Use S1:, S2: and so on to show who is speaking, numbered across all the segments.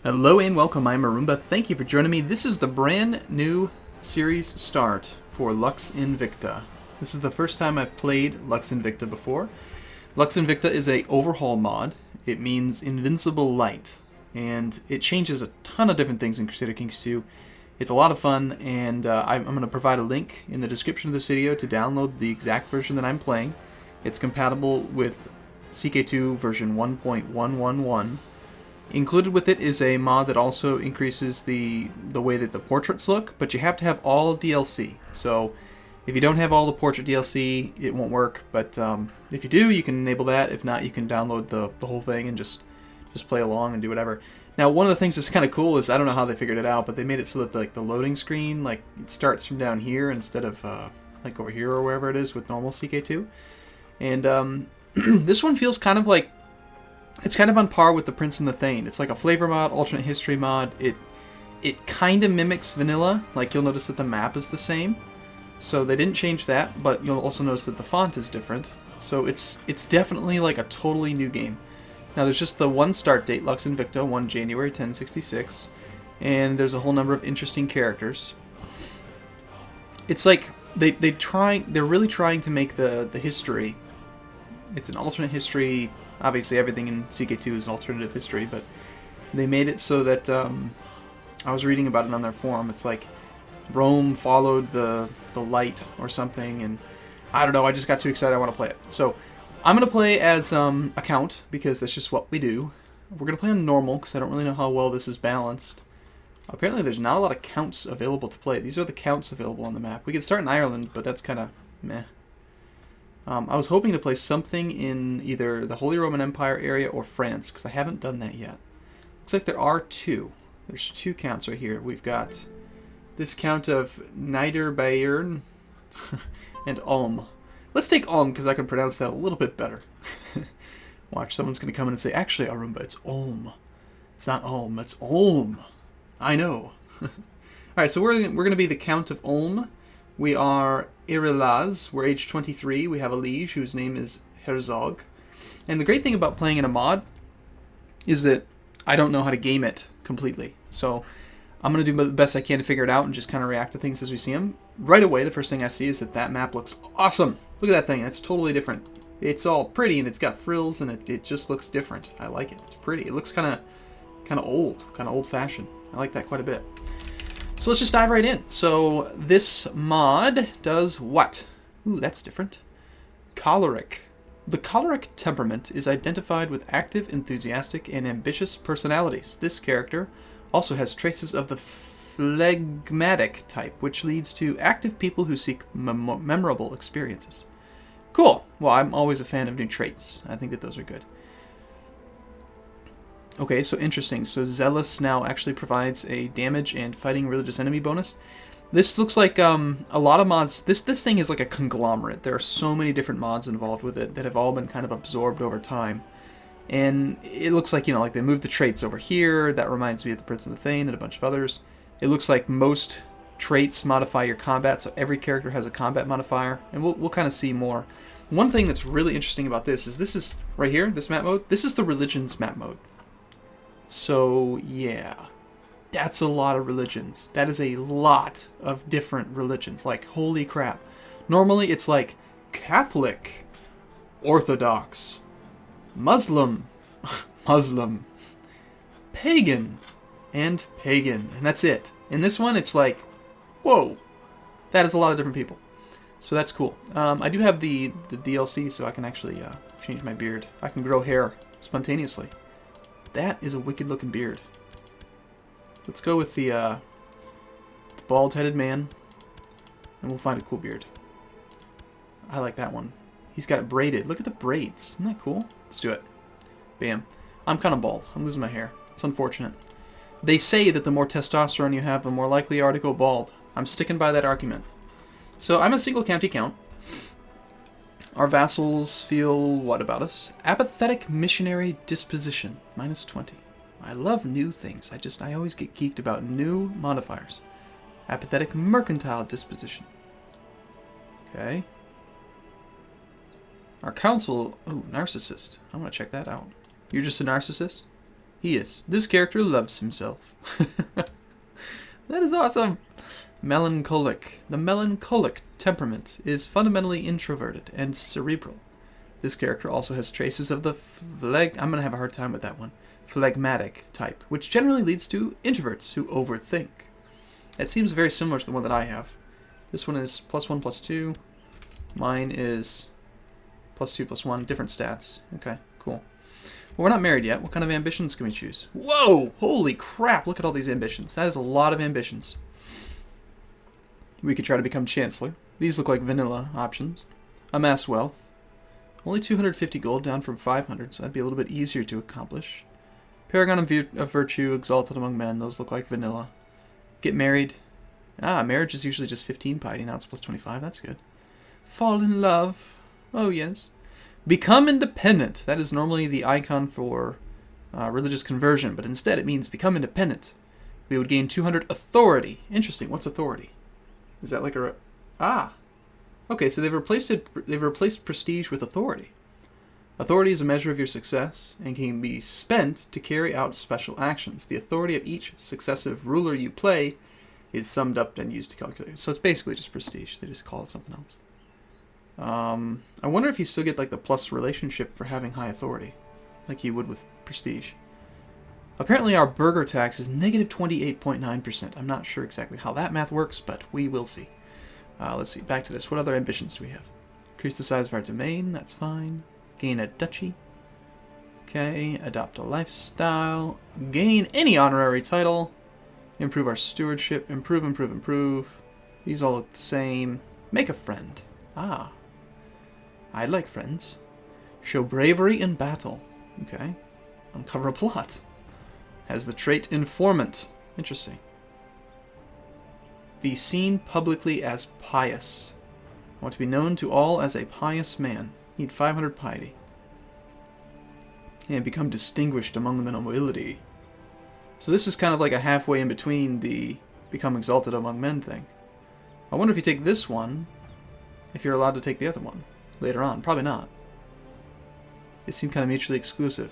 S1: Hello and welcome, I'm Arumba. Thank you for joining me. This is the brand new series start for Lux Invicta. This is the first time I've played Lux Invicta before. Lux Invicta is a overhaul mod. It means Invincible Light, and it changes a ton of different things in Crusader Kings 2. It's a lot of fun, and I'm going to provide a link in the description of this video to download the exact version that I'm playing. It's compatible with CK2 version 1.111. Included with it is a mod that also increases the way that the portraits look, but you have to have all DLC. So if you don't have all the portrait DLC, it won't work, but if you do, you can enable that. If not, you can download the whole thing and just play along and do whatever. Now, one of the things that's kind of cool is, I don't know how they figured it out, but they made it so that the loading screen, it starts from down here instead of over here or wherever it is with normal CK2. And this one feels kind of like, it's kind of on par with the Prince and the Thane. It's like a flavor mod, alternate history mod. It kind of mimics vanilla. Like, you'll notice that the map is the same. So they didn't change that, but you'll also notice that the font is different. So it's definitely like a totally new game. Now there's just the one start date, Lux Invicta, 1 January 1066. And there's a whole number of interesting characters. It's like they're really trying to make the history. It's an alternate history. Obviously, everything in CK2 is alternative history, but they made it so that, I was reading about it on their forum, it's like Rome followed the light or something, and I don't know, I just got too excited, I want to play it. So, I'm going to play as a count, because that's just what we do. We're going to play on normal, because I don't really know how well this is balanced. Apparently, there's not a lot of counts available to play. These are the counts available on the map. We could start in Ireland, but that's kind of meh. I was hoping to play something in either the Holy Roman Empire area or France, because I haven't done that yet. Looks like there are two. There's two counts right here. We've got this count of Niederbayern and Ulm. Let's take Ulm, because I can pronounce that a little bit better. Watch, someone's going to come in and say, actually, Arumba, it's Ulm. It's not Ulm, it's Ulm. I know. Alright, so we're going to be the Count of Ulm. We are Irilaz, we're age 23, we have a liege whose name is Herzog. And the great thing about playing in a mod is that I don't know how to game it completely. So I'm going to do the best I can to figure it out and just kind of react to things as we see them. Right away, the first thing I see is that map looks awesome. Look at that thing, it's totally different. It's all pretty and it's got frills and it just looks different. I like it, it's pretty. It looks kind of old-fashioned. I like that quite a bit. So let's just dive right in. So this mod does what? Ooh, that's different. Choleric. The Choleric Temperament is identified with active, enthusiastic, and ambitious personalities. This character also has traces of the phlegmatic type, which leads to active people who seek memorable experiences. Cool. Well, I'm always a fan of new traits. I think that those are good. Okay, so interesting. So Zealous now actually provides a damage and fighting religious enemy bonus. This looks like a lot of mods. This thing is like a conglomerate. There are so many different mods involved with it that have all been kind of absorbed over time. And it looks like, like they moved the traits over here. That reminds me of the Prince of the Thane and a bunch of others. It looks like most traits modify your combat, so every character has a combat modifier. And we'll kind of see more. One thing that's really interesting about this is right here, this map mode. This is the religions map mode. So, yeah, that's a lot of religions. That is a lot of different religions. Like, holy crap. Normally, it's like Catholic, Orthodox, Muslim, Muslim, Pagan, and Pagan. And that's it. In this one, it's like, whoa, that is a lot of different people. So that's cool. I do have the DLC, so I can actually change my beard. I can grow hair spontaneously. That is a wicked looking beard. Let's go with the bald-headed man, and we'll find a cool beard. I like that one. He's got it braided. Look at the braids. Isn't that cool? Let's do it. Bam. I'm kind of bald. I'm losing my hair. It's unfortunate. They say that the more testosterone you have, the more likely you are to go bald. I'm sticking by that argument. So I'm a single county count. Our vassals feel what about us? Apathetic missionary disposition, -20. I love new things. I always get geeked about new modifiers. Apathetic mercantile disposition. Okay. Our council... Oh, narcissist. I want to check that out. You're just a narcissist? He is. This character loves himself. That is awesome. Melancholic. The melancholic temperament is fundamentally introverted and cerebral. This character also has traces of the I'm going to have a hard time with that one. Phlegmatic type, which generally leads to introverts who overthink. It seems very similar to the one that I have. This one is +1/+2. Mine is +2/+1. Different stats. Okay, cool. Well, we're not married yet. What kind of ambitions can we choose? Whoa! Holy crap! Look at all these ambitions. That is a lot of ambitions. We could try to become Chancellor. These look like vanilla options. Amass wealth. Only 250 gold, down from 500, so that'd be a little bit easier to accomplish. Paragon of Virtue, Exalted Among Men. Those look like vanilla. Get married. Marriage is usually just 15 piety. Now it's +25. That's good. Fall in love. Oh, yes. Become independent. That is normally the icon for religious conversion, but instead it means become independent. We would gain 200 authority. Interesting. What's authority? Is that like a... Okay, so they've replaced prestige with authority. Authority is a measure of your success and can be spent to carry out special actions. The authority of each successive ruler you play is summed up and used to calculate. So it's basically just prestige. They just call it something else. I wonder if you still get like the plus relationship for having high authority, like you would with prestige. Apparently our burger tax is -28.9%. I'm not sure exactly how that math works, but we will see. Let's see, back to this. What other ambitions do we have? Increase the size of our domain, that's fine. Gain a duchy. Okay, adopt a lifestyle. Gain any honorary title. Improve our stewardship. Improve. These all look the same. Make a friend. I like friends. Show bravery in battle. Okay. Uncover a plot. Has the trait informant. Interesting. Be seen publicly as pious. I want to be known to all as a pious man. Need 500 piety. And become distinguished among the nobility. So this is kind of like a halfway in between the become exalted among men thing. I wonder if you take this one, if you're allowed to take the other one later on. Probably not. They seem kind of mutually exclusive.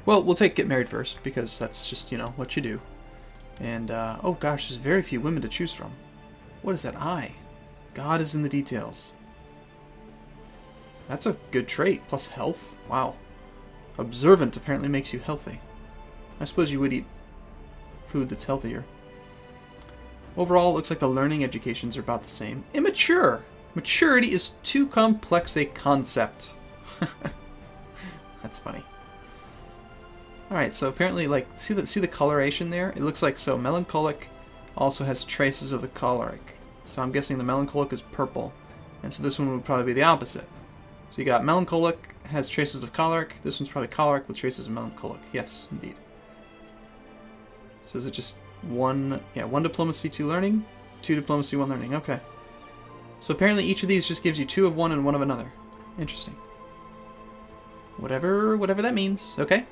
S1: Well, we'll take get married first, because that's just, you know, what you do. And, oh gosh, there's very few women to choose from. What is that eye? God is in the details. That's a good trait. Plus health? Wow. Observant apparently makes you healthy. I suppose you would eat food that's healthier. Overall, it looks like the learning educations are about the same. Immature! Maturity is too complex a concept. That's funny. Alright, so apparently, like, see the coloration there? It looks like, so melancholic also has traces of the choleric. So I'm guessing the melancholic is purple. And so this one would probably be the opposite. So you got melancholic, has traces of choleric. This one's probably choleric with traces of melancholic. Yes, indeed. So is it just one diplomacy, 2 learning? 2 diplomacy, 1 learning. Okay. So apparently each of these just gives you 2 of one and 1 of another. Interesting. Whatever that means. Okay.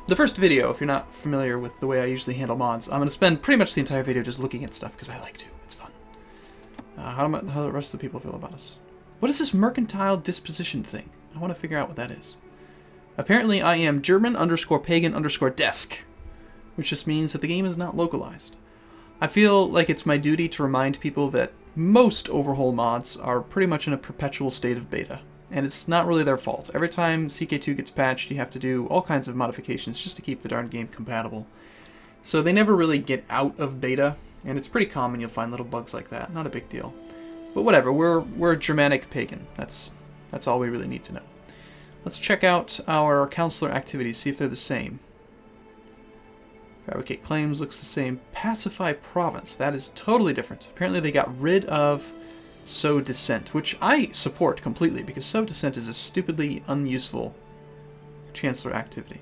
S1: The first video, if you're not familiar with the way I usually handle mods, I'm going to spend pretty much the entire video just looking at stuff because I like to. It's fun. How do the rest of the people feel about us? What is this mercantile disposition thing? I want to figure out what that is. Apparently I am German_pagan_desk, which just means that the game is not localized. I feel like it's my duty to remind people that most overhaul mods are pretty much in a perpetual state of beta. And it's not really their fault. Every time CK2 gets patched, you have to do all kinds of modifications just to keep the darn game compatible. So they never really get out of beta, and it's pretty common you'll find little bugs like that. Not a big deal. But whatever, we're Germanic pagan. That's all we really need to know. Let's check out our counselor activities, see if they're the same. Fabricate claims looks the same. Pacify province, that is totally different. Apparently they got rid of sow dissent, which I support completely, because sow dissent is a stupidly unuseful chancellor activity.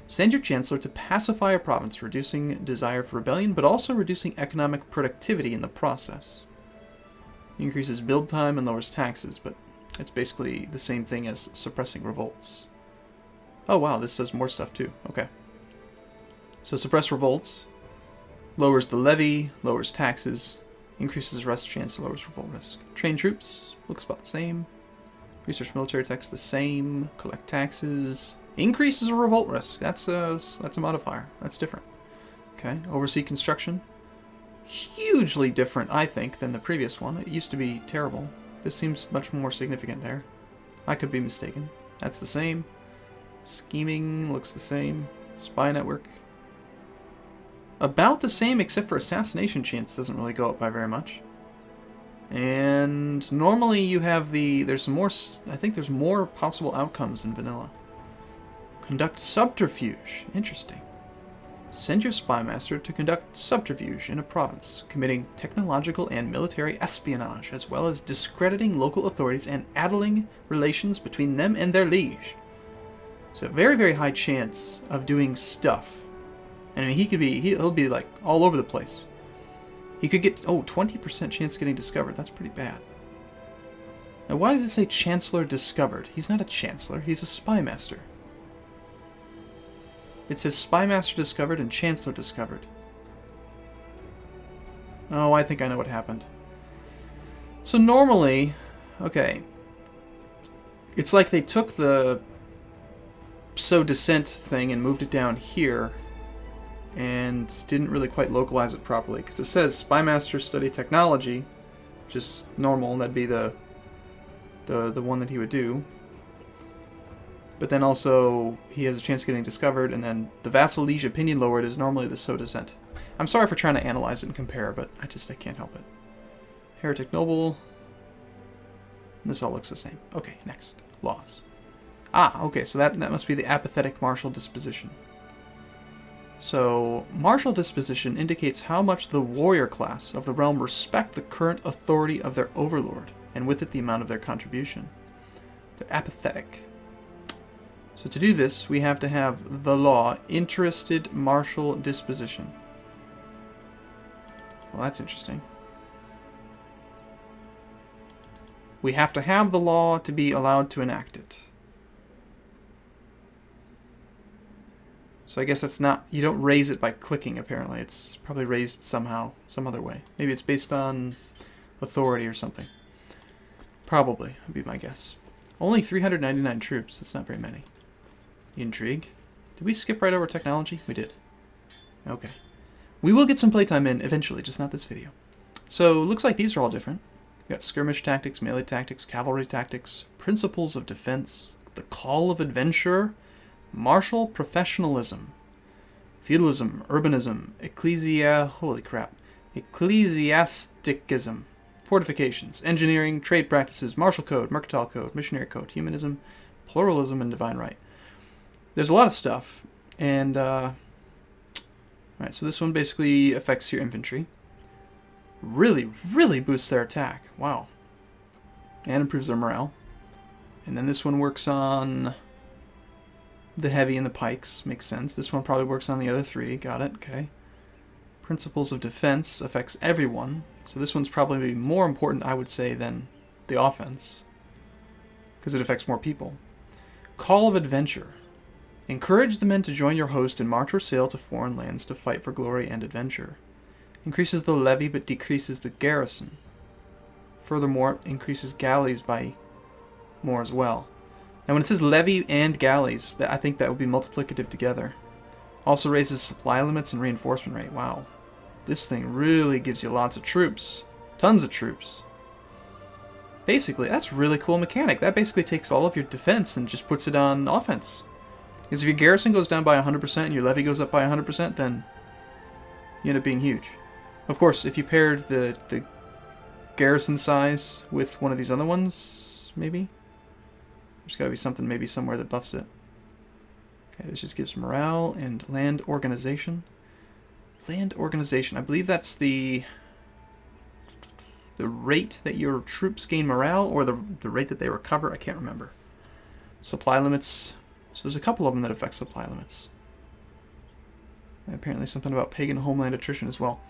S1: Send your chancellor to pacify a province, reducing desire for rebellion, but also reducing economic productivity in the process. Increases build time and lowers taxes, but it's basically the same thing as suppressing revolts. Oh wow, this does more stuff too. Okay. So suppress revolts, lowers the levy, lowers taxes, increases rest chance, lowers revolt risk. Train troops, looks about the same. Research military techs the same. Collect taxes. Increases a revolt risk. That's a modifier. That's different. Okay, oversee construction. Hugely different, I think, than the previous one. It used to be terrible. This seems much more significant there. I could be mistaken. That's the same. Scheming looks the same. Spy network. About the same, except for assassination chance doesn't really go up by very much. And normally you have there's some more, I think there's more possible outcomes in vanilla. Conduct subterfuge. Interesting. Send your spy master to conduct subterfuge in a province, committing technological and military espionage, as well as discrediting local authorities and addling relations between them and their liege. So very, very high chance of doing stuff. And I mean, he'll be like all over the place. He could get, 20% chance of getting discovered. That's pretty bad. Now why does it say Chancellor discovered? He's not a Chancellor, he's a spy master. It says Spy Master discovered and Chancellor discovered. Oh, I think I know what happened. So normally, okay, it's like they took the So Descent thing and moved it down here and didn't really quite localize it properly. Because it says Spy Master study technology, which is normal, that'd be the one that he would do. But then also, he has a chance of getting discovered, and then the Vassal Liege opinion lowered is normally the So Descent. I'm sorry for trying to analyze it and compare, but I can't help it. Heretic Noble. This all looks the same. Okay, next. Laws. Ah, okay, so that must be the apathetic martial disposition. So, martial disposition indicates how much the warrior class of the realm respect the current authority of their overlord, and with it the amount of their contribution. They're apathetic. So to do this, we have to have the law, interested martial disposition. Well, that's interesting. We have to have the law to be allowed to enact it. So I guess that's not, you don't raise it by clicking, apparently. It's probably raised somehow, some other way. Maybe it's based on authority or something. Probably, would be my guess. Only 399 troops, that's not very many. Intrigue. Did we skip right over technology? We did. Okay. We will get some playtime in eventually, just not this video. So, looks like these are all different. We've got skirmish tactics, melee tactics, cavalry tactics, principles of defense, the call of adventure, martial professionalism, feudalism, urbanism, ecclesiasticism, fortifications, engineering, trade practices, martial code, mercantile code, missionary code, humanism, pluralism, and divine right. There's a lot of stuff, and alright, so this one basically affects your infantry. Really, really boosts their attack. Wow. And improves their morale. And then this one works on the heavy and the pikes. Makes sense. This one probably works on the other three. Got it. Okay. Principles of defense affects everyone. So this one's probably more important, I would say, than the offense, because it affects more people. Call of adventure. Encourage the men to join your host and march or sail to foreign lands to fight for glory and adventure. Increases the levy but decreases the garrison. Furthermore, increases galleys by more as well. Now when it says levy and galleys, I think that would be multiplicative together. Also raises supply limits and reinforcement rate. Wow. This thing really gives you lots of troops. Tons of troops. Basically, that's a really cool mechanic. That basically takes all of your defense and just puts it on offense. Because if your garrison goes down by 100% and your levy goes up by 100%, then you end up being huge. Of course, if you paired the garrison size with one of these other ones, maybe? There's got to be something maybe somewhere that buffs it. Okay, this just gives morale and land organization. Land organization. I believe that's the rate that your troops gain morale, or the rate that they recover. I can't remember. Supply limits. So there's a couple of them that affect supply limits. And apparently something about pagan homeland attrition as well.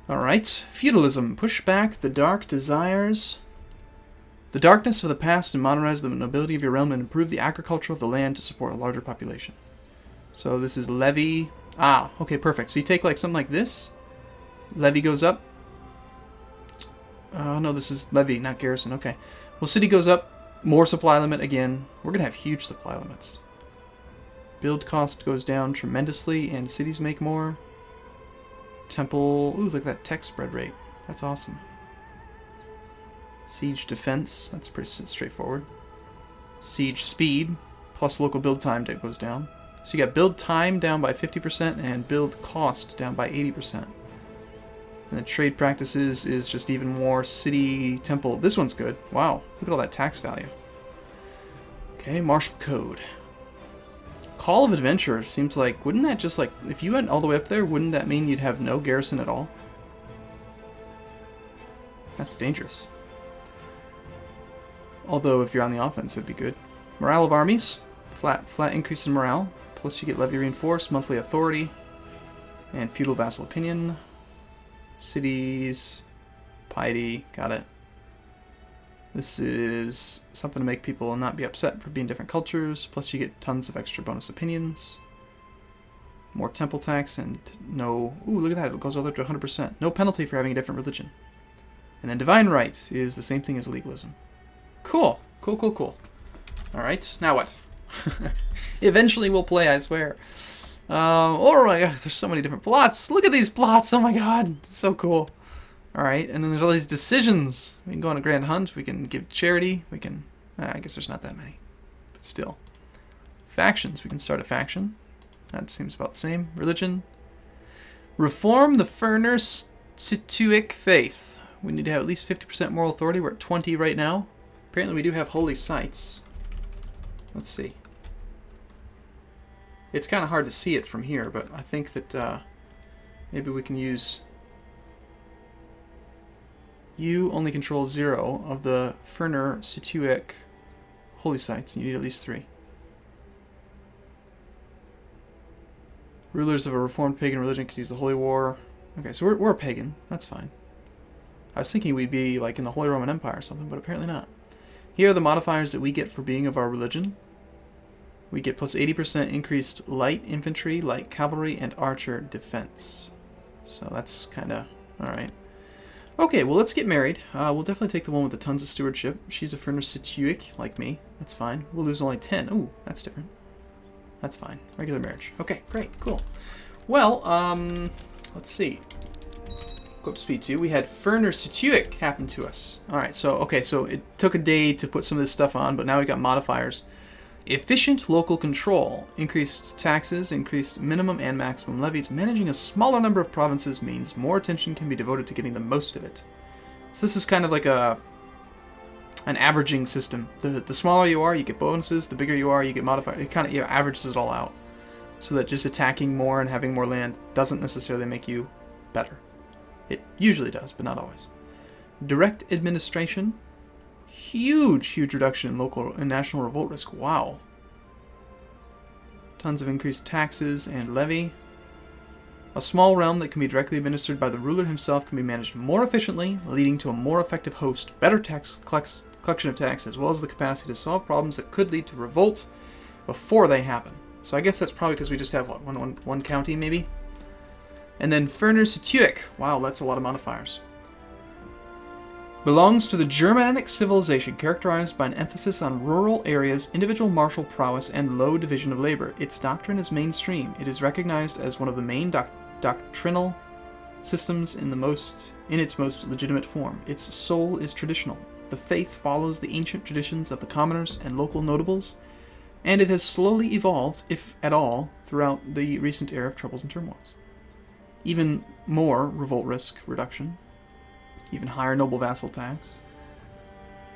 S1: Alright. Feudalism. Push back the dark desires, the darkness of the past, and modernize the nobility of your realm and improve the agriculture of the land to support a larger population. So this is levy. Ah, okay, perfect. So you take like something like this. Levy goes up. Oh, no, this is levy, not garrison. Okay. Well, city goes up. More supply limit again. We're going to have huge supply limits. Build cost goes down tremendously, and cities make more. Temple, ooh, look at that tech spread rate. That's awesome. Siege defense, that's pretty straightforward. Siege speed, plus local build time that goes down. So you got build time down by 50% and build cost down by 80%. And the trade practices is just even more. City, temple, this one's good. Wow, look at all that tax value. Okay, martial code. Call of Adventure seems like, wouldn't that just like, if you went all the way up there, wouldn't that mean you'd have no garrison at all? That's dangerous. Although if you're on the offense, it'd be good. Morale of armies, flat increase in morale, plus you get levy reinforced, monthly authority, and feudal vassal opinion. Cities, piety, got it. This is something to make people not be upset for being different cultures, plus you get tons of extra bonus opinions. More temple tax and no... Ooh, look at that, it goes all the way up to 100%. No penalty for having a different religion. And then divine right is the same thing as legalism. Cool, cool, cool, cool. Alright, now what? Eventually we'll play, I swear. Oh my god, there's so many different plots. Look at these plots, oh my god, so cool. Alright, and then there's all these decisions. We can go on a grand hunt, we can give charity, we can... I guess there's not that many. But still. Factions, we can start a faction. That seems about the same. Religion. Reform the Ferner Situic faith. We need to have at least 50% moral authority. We're at 20 right now. Apparently we do have holy sites. Let's see. It's kind of hard to see it from here, but I think that maybe we can use... You only control 0 of the Ferner Situic holy sites, and you need at least 3. Rulers of a reformed pagan religion can use the Holy War. Okay, so we're a pagan. That's fine. I was thinking we'd be like in the Holy Roman Empire or something, but apparently not. Here are the modifiers that we get for being of our religion. We get plus 80% increased light infantry, light cavalry, and archer defense. So that's kind of alright. Okay, well, let's get married. We'll definitely take the one with the tons of stewardship. She's a Ferner Situic, like me. That's fine. We'll lose only 10. Ooh, that's different. That's fine. Regular marriage. Okay, great, cool. Well, let's see. Go up to speed 2. We had Ferner Situic happen to us. Alright, so, okay, so it took a day to put some of this stuff on, but now we got modifiers. Efficient local control. Increased taxes, increased minimum and maximum levies. Managing a smaller number of provinces means more attention can be devoted to getting the most of it. So this is kind of like an averaging system. The smaller you are, you get bonuses. The bigger you are, you get modifiers. It kind of averages it all out. So that just attacking more and having more land doesn't necessarily make you better. It usually does, but not always. Direct administration. Huge reduction in local and national revolt risk. Wow. Tons of increased taxes and levy. A small realm that can be directly administered by the ruler himself can be managed more efficiently, leading to a more effective host, better tax collection of tax, as well as the capacity to solve problems that could lead to revolt before they happen. So I guess that's probably because we just have, what, one county, maybe? And then Ferner Situic. Wow, that's a lot of modifiers. Belongs to the Germanic civilization, characterized by an emphasis on rural areas, individual martial prowess, and low division of labor. Its doctrine is mainstream. It is recognized as one of the main doctrinal systems in its most legitimate form. Its soul is traditional. The faith follows the ancient traditions of the commoners and local notables, and it has slowly evolved, if at all, throughout the recent era of troubles and turmoils. Even more revolt risk reduction. Even higher noble vassal tax.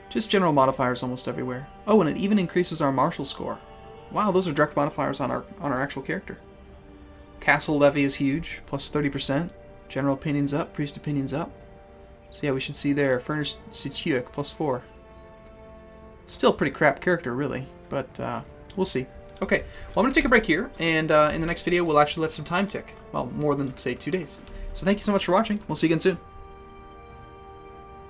S1: Just general modifiers almost everywhere. Oh, and it even increases our martial score. Wow, those are direct modifiers on our actual character. Castle levy is huge, plus 30%. General opinions up, priest opinions up. So yeah, we should see there, Ferner Situic, plus 4. Still pretty crap character, really, but we'll see. Okay, well I'm going to take a break here, and in the next video we'll actually let some time tick. Well, more than, say, 2 days. So thank you so much for watching. We'll see you again soon.